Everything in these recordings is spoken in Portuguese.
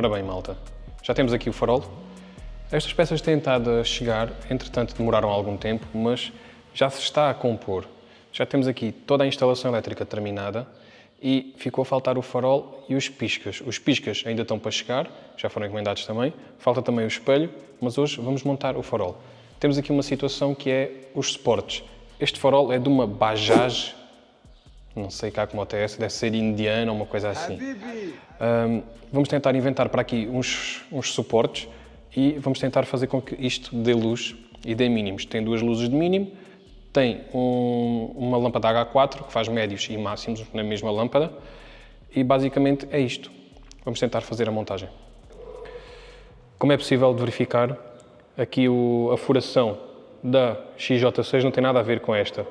Ora bem, malta, já temos aqui o farol. Estas peças têm estado a chegar, entretanto demoraram algum tempo, mas já se está a compor. Já temos aqui toda a instalação elétrica terminada e ficou a faltar o farol e os piscas. Os piscas ainda estão para chegar, já foram encomendados também. Falta também o espelho, mas hoje vamos montar o farol. Temos aqui uma situação que é os suportes. Este farol é de uma Bajaj, não sei cá como é essa, deve ser indiana ou uma coisa assim. Vamos tentar inventar para aqui uns suportes e vamos tentar fazer com que isto dê luz e dê mínimos. Tem duas luzes de mínimo, tem uma lâmpada H4 que faz médios e máximos na mesma lâmpada e basicamente é isto. Vamos tentar fazer a montagem. Como é possível verificar, aqui a furação da XJ6 não tem nada a ver com esta.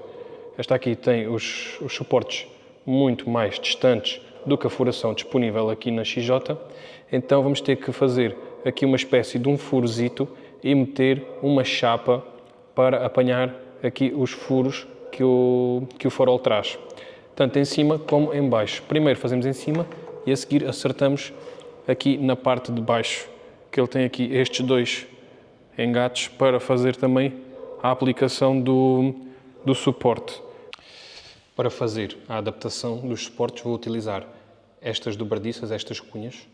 Esta aqui tem os suportes muito mais distantes do que a furação disponível aqui na XJ, então vamos ter que fazer aqui uma espécie de um furozito e meter uma chapa para apanhar aqui os furos que o farol traz, tanto em cima como em baixo. Primeiro fazemos em cima e a seguir acertamos aqui na parte de baixo, que ele tem aqui estes dois engates para fazer também a aplicação do suporte. Para fazer a adaptação dos suportes vou utilizar estas dobradiças, estas cunhas.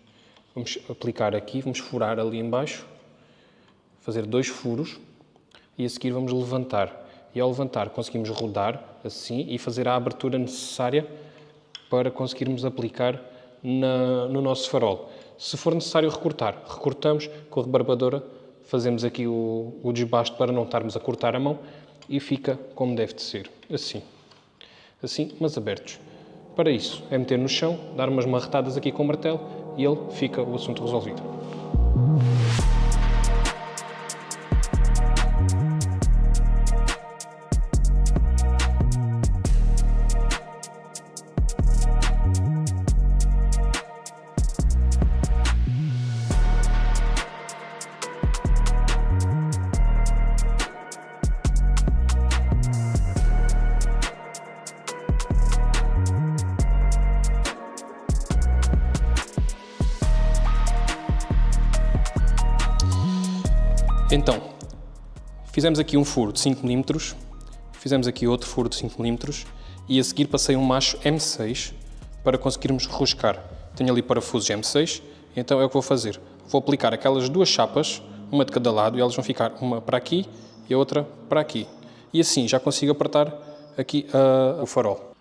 Vamos aplicar aqui, vamos furar ali em baixo, fazer 2 furos e a seguir vamos levantar. E ao levantar conseguimos rodar assim e fazer a abertura necessária para conseguirmos aplicar no nosso farol. Se for necessário recortar, recortamos com a rebarbadora, fazemos aqui o desbaste para não estarmos a cortar a mão e fica como deve de ser, assim, mas abertos. Para isso, é meter no chão, dar umas marretadas aqui com o martelo e fica o assunto resolvido. Então, fizemos aqui um furo de 5 mm, fizemos aqui outro furo de 5 mm e a seguir passei um macho M6 para conseguirmos roscar. Tenho ali parafusos M6, então é o que vou fazer. Vou aplicar aquelas duas chapas, uma de cada lado, e elas vão ficar uma para aqui e a outra para aqui. E assim já consigo apertar aqui o farol.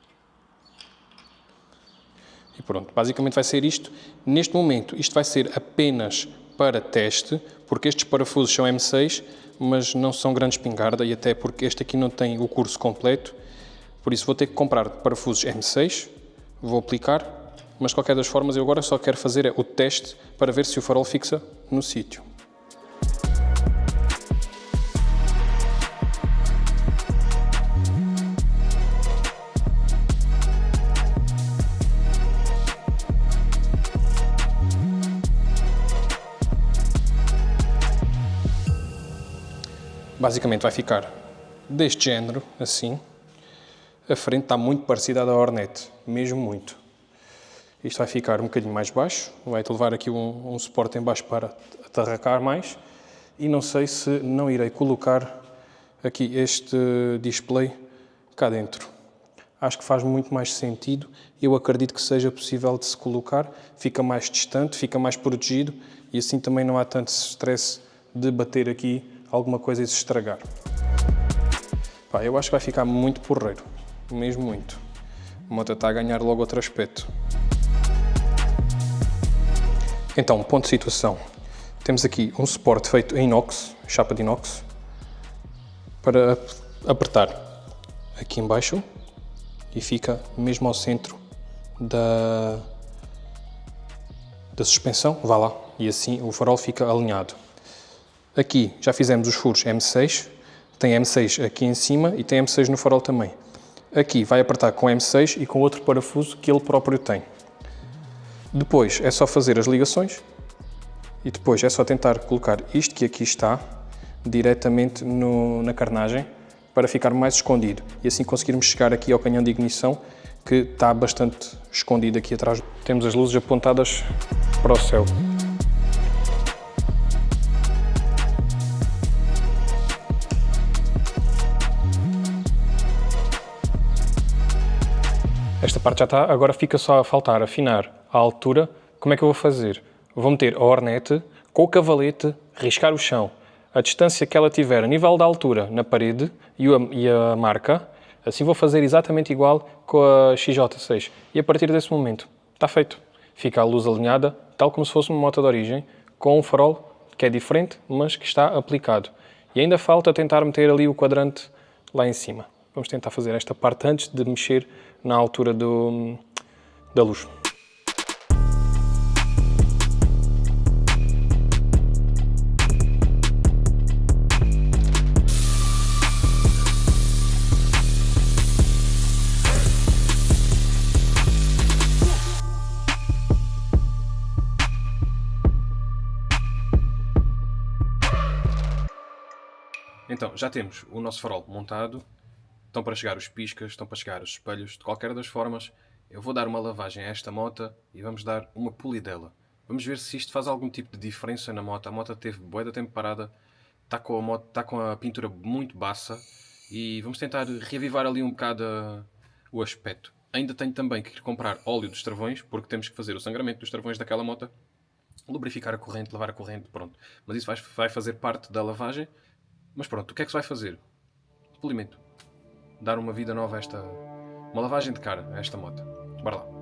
E pronto, basicamente vai ser isto. Neste momento isto vai ser apenas para teste, porque estes parafusos são M6, mas não são grande espingarda e até porque este aqui não tem o curso completo, por isso vou ter que comprar parafusos M6, vou aplicar, mas de qualquer das formas eu agora só quero fazer o teste para ver se o farol fixa no sítio. Basicamente vai ficar deste género, assim. A frente está muito parecida à da Hornet, mesmo muito. Isto vai ficar um bocadinho mais baixo, vai-te levar aqui um suporte em baixo para atarracar mais. E não sei se não irei colocar aqui este display cá dentro. Acho que faz muito mais sentido, eu acredito que seja possível de se colocar, fica mais distante, fica mais protegido e assim também não há tanto stress de bater aqui alguma coisa e se estragar. Pá, eu acho que vai ficar muito porreiro, mesmo muito. A moto está a ganhar logo outro aspecto. Então, ponto de situação. Temos aqui um suporte feito em inox, chapa de inox, para apertar aqui em baixo e fica mesmo ao centro da suspensão, vá lá, e assim o farol fica alinhado. Aqui já fizemos os furos M6, tem M6 aqui em cima e tem M6 no farol também. Aqui vai apertar com M6 e com outro parafuso que ele próprio tem. Depois é só fazer as ligações e depois é só tentar colocar isto que aqui está diretamente na carnagem para ficar mais escondido e assim conseguirmos chegar aqui ao canhão de ignição que está bastante escondido aqui atrás. Temos as luzes apontadas para o céu. Esta parte já está, agora fica só a faltar afinar a altura. Como é que eu vou fazer? Vou meter a ornete com o cavalete, riscar o chão. A distância que ela tiver a nível da altura na parede e a marca, assim vou fazer exatamente igual com a XJ6. E a partir desse momento, está feito. Fica a luz alinhada, tal como se fosse uma moto de origem, com um farol que é diferente, mas que está aplicado. E ainda falta tentar meter ali o quadrante lá em cima. Vamos tentar fazer esta parte antes de mexer na altura da luz. Então, já temos o nosso farol montado, estão para chegar os piscas, estão para chegar os espelhos. De qualquer das formas, eu vou dar uma lavagem a esta moto e vamos dar uma polidela. Vamos ver se isto faz algum tipo de diferença na moto. A moto teve bué de tempo parada, está com a pintura muito baça e vamos tentar reavivar ali um bocado o aspecto. Ainda tenho também que ir comprar óleo dos travões, porque temos que fazer o sangramento dos travões daquela moto, lubrificar a corrente, lavar a corrente, pronto. Mas isso vai fazer parte da lavagem. Mas pronto, o que é que se vai fazer? Polimento. Dar uma vida nova a esta... uma lavagem de cara a esta moto. Bora lá.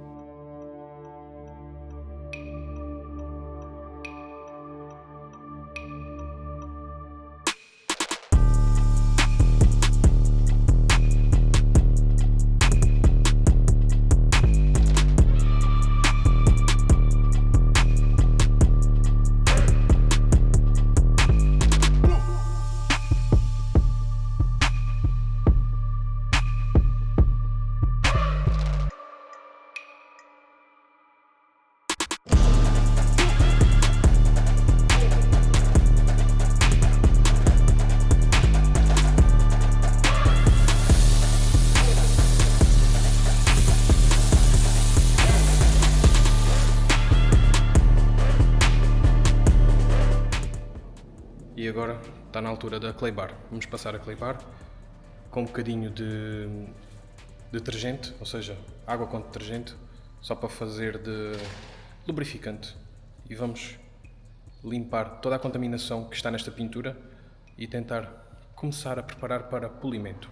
E agora está na altura da clay bar. Vamos passar a clay bar com um bocadinho de detergente, ou seja, água com detergente, só para fazer de lubrificante. E vamos limpar toda a contaminação que está nesta pintura e tentar começar a preparar para polimento.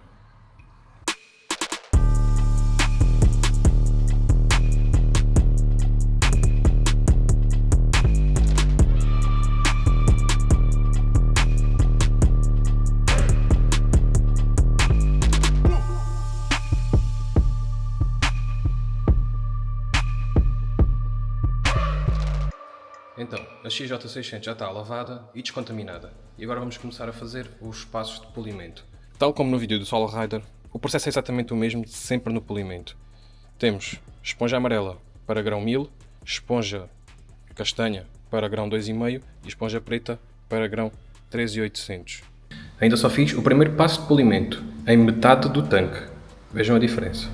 Então, a XJ600 já está lavada e descontaminada. E agora vamos começar a fazer os passos de polimento. Tal como no vídeo do Solo Rider, o processo é exatamente o mesmo sempre no polimento. Temos esponja amarela para grão 1000, esponja castanha para grão 2,5 e esponja preta para grão 3800. Ainda só fiz o primeiro passo de polimento, em metade do tanque. Vejam a diferença.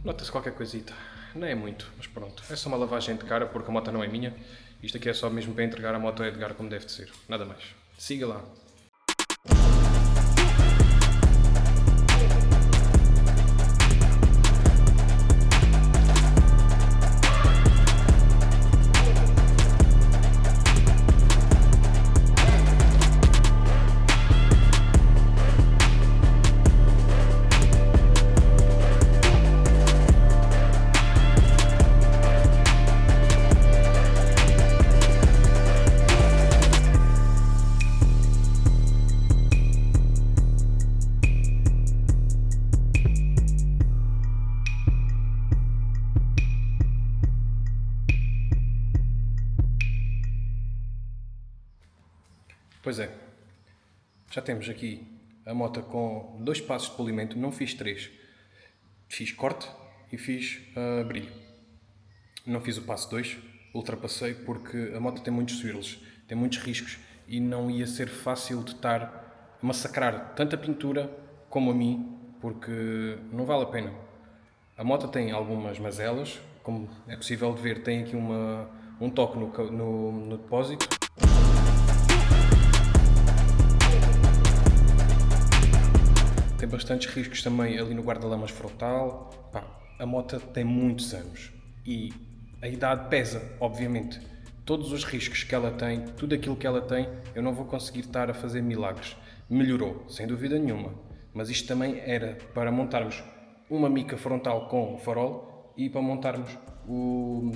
Nota-se qualquer coisita, não é muito, mas pronto. É só uma lavagem de cara porque a moto não é minha. Isto aqui é só mesmo para entregar a moto a Edgar como deve de ser, nada mais. Siga lá. Pois é, já temos aqui a moto com 2 passos de polimento, não fiz 3. Fiz corte e fiz brilho. Não fiz o passo 2, ultrapassei porque a moto tem muitos swirls, tem muitos riscos e não ia ser fácil de estar a massacrar tanto a pintura como a mim, porque não vale a pena. A moto tem algumas mazelas, como é possível de ver, tem aqui um toque no depósito. Tem bastantes riscos também ali no guarda-lamas frontal. Pá, a moto tem muitos anos e a idade pesa, obviamente. Todos os riscos que ela tem, tudo aquilo que ela tem, eu não vou conseguir estar a fazer milagres. Melhorou, sem dúvida nenhuma. Mas isto também era para montarmos uma mica frontal com o farol e para montarmos o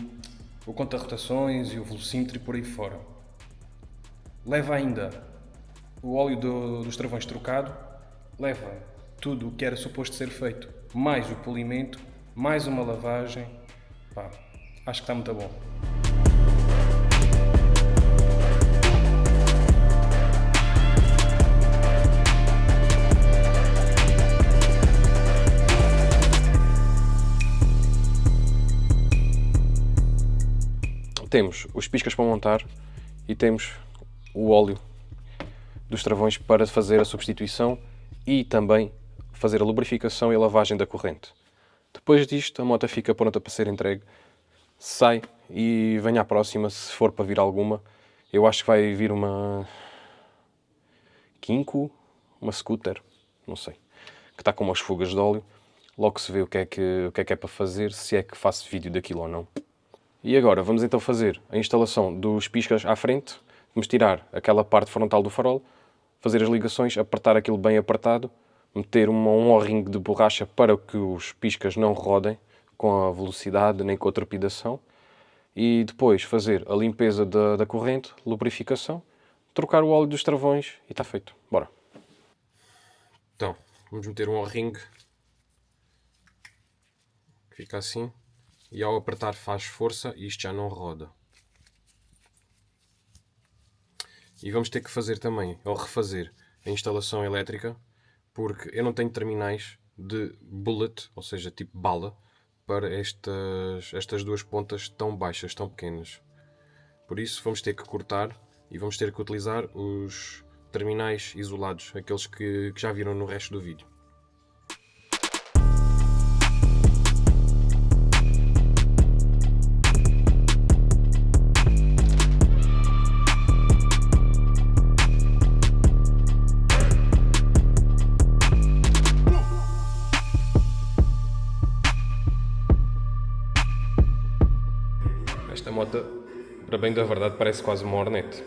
conta-rotações e o velocímetro e por aí fora. Leva ainda o óleo dos travões trocado, leva tudo o que era suposto ser feito, mais o polimento, mais uma lavagem. Pá, acho que está muito bom. Temos os piscas para montar e temos o óleo dos travões para fazer a substituição e também fazer a lubrificação e a lavagem da corrente. Depois disto, a moto fica pronta para ser entregue, sai e venha à próxima, se for para vir alguma. Eu acho que vai vir uma Kinko, uma scooter, não sei, que está com umas fugas de óleo. Logo se vê o que é para fazer, se é que faço vídeo daquilo ou não. E agora vamos então fazer a instalação dos piscas à frente. Vamos tirar aquela parte frontal do farol, fazer as ligações, apertar aquilo bem apertado, meter um O-ring de borracha para que os piscas não rodem com a velocidade nem com a trepidação. E depois fazer a limpeza da corrente, lubrificação, trocar o óleo dos travões e está feito. Bora! Então, vamos meter um O-ring que fica assim. E ao apertar faz força e isto já não roda. E vamos ter que fazer também, ou refazer, a instalação elétrica, porque eu não tenho terminais de bullet, ou seja, tipo bala, para estas duas pontas tão baixas, tão pequenas. Por isso vamos ter que cortar e vamos ter que utilizar os terminais isolados, aqueles que já viram no resto do vídeo. Esta moto, para bem da verdade, parece quase uma Hornet.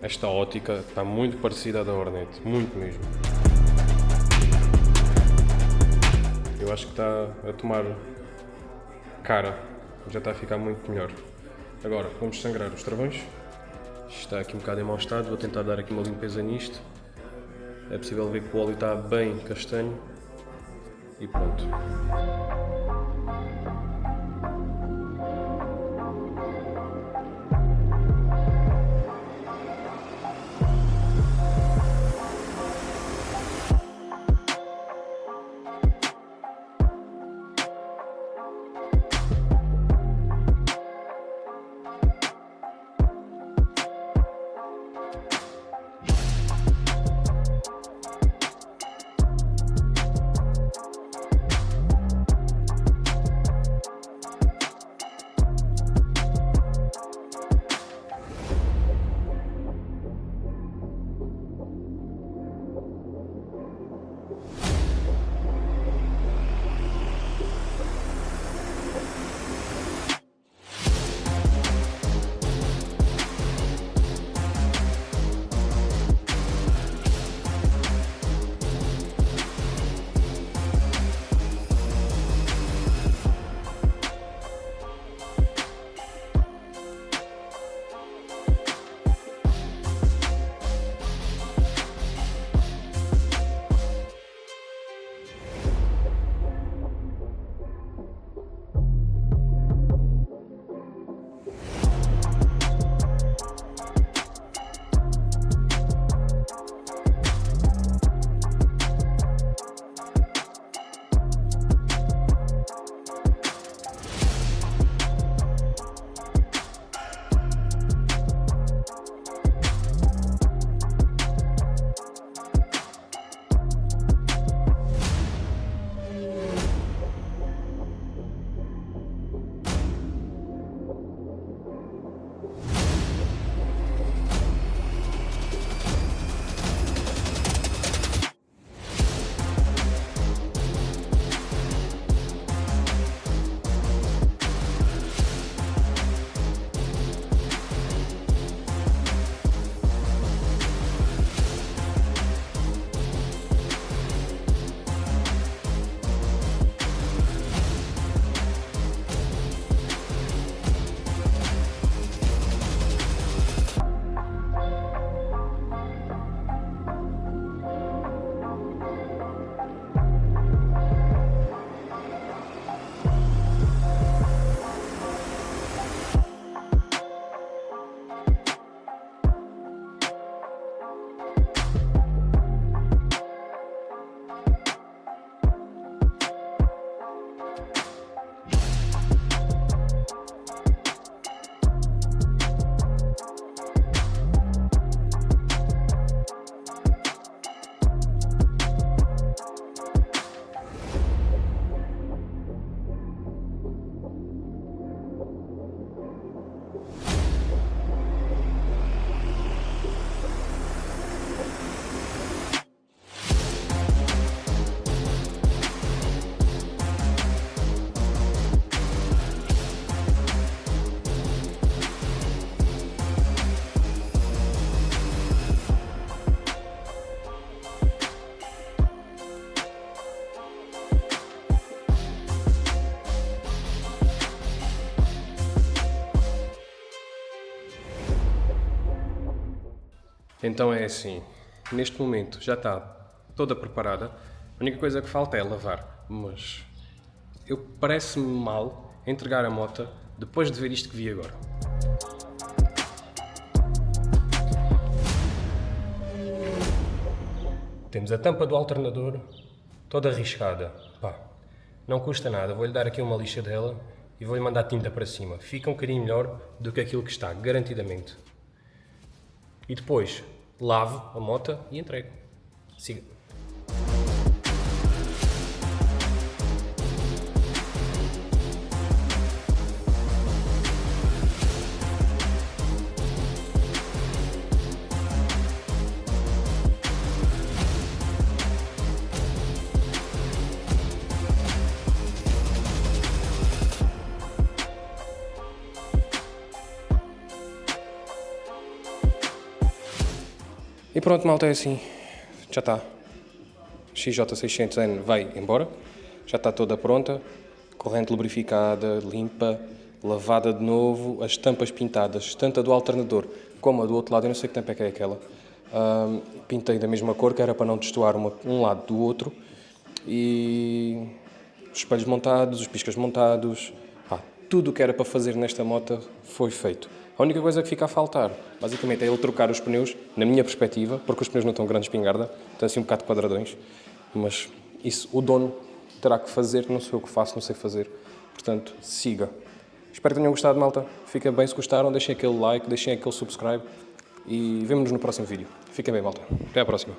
Esta ótica está muito parecida à da Hornet, muito mesmo. Eu acho que está a tomar cara, já está a ficar muito melhor. Agora, vamos sangrar os travões. Isto está aqui um bocado em mau estado, vou tentar dar aqui uma limpeza nisto. É possível ver que o óleo está bem castanho. E pronto. Então é assim, neste momento já está toda preparada, a única coisa que falta é lavar, mas eu parece-me mal entregar a moto depois de ver isto que vi agora. Temos a tampa do alternador toda riscada. Pá, não custa nada, vou-lhe dar aqui uma lixa dela e vou-lhe mandar tinta para cima. Fica um bocadinho melhor do que aquilo que está, garantidamente. E depois lavo a moto e entrego. Siga. E pronto, malta, é assim. Já está. XJ600N vai embora. Já está toda pronta. Corrente lubrificada, limpa, lavada de novo. As tampas pintadas, tanto a do alternador como a do outro lado. Eu não sei que tampa é que é aquela. Pintei da mesma cor, que era para não destoar um lado do outro. E os espelhos montados, os piscas montados. Tudo o que era para fazer nesta moto foi feito. A única coisa que fica a faltar, basicamente, é ele trocar os pneus, na minha perspectiva, porque os pneus não estão grande espingarda, estão assim um bocado quadradões, mas isso o dono terá que fazer, não sou eu que faço, não sei fazer. Portanto, siga. Espero que tenham gostado, malta. Fiquem bem se gostaram, deixem aquele like, deixem aquele subscribe e vemo-nos no próximo vídeo. Fiquem bem, malta. Até à próxima.